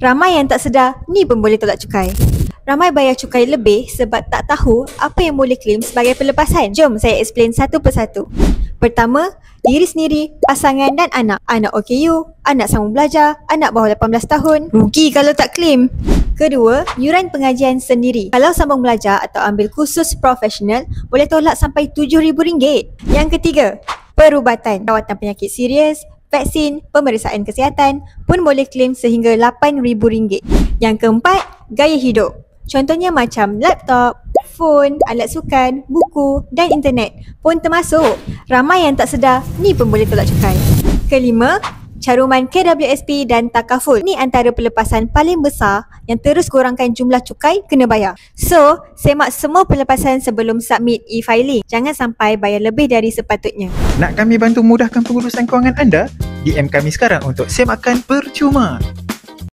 Ramai yang tak sedar, ni pun boleh tolak cukai. Ramai bayar cukai lebih sebab tak tahu apa yang boleh claim sebagai pelepasan. Jom saya explain satu persatu. Pertama, diri sendiri, pasangan dan anak. Anak OKU, anak sambung belajar, anak bawah 18 tahun. Rugi kalau tak claim. Kedua, yuran pengajian sendiri. Kalau sambung belajar atau ambil kursus profesional, boleh tolak sampai RM7,000. Yang ketiga, perubatan. Rawatan penyakit serius, vaksin, pemeriksaan kesihatan pun boleh claim sehingga RM8,000. Yang keempat, gaya hidup. Contohnya macam laptop, phone, alat sukan, buku dan internet pun termasuk. Ramai yang tak sedar, ni pun boleh tolak cukai. Kelima, caruman KWSP dan takaful. Ni antara pelepasan paling besar yang terus kurangkan jumlah cukai kena bayar. So, semak semua pelepasan sebelum submit e-filing. Jangan sampai bayar lebih dari sepatutnya. Nak kami bantu mudahkan pengurusan kewangan anda? DM kami sekarang untuk semakan percuma.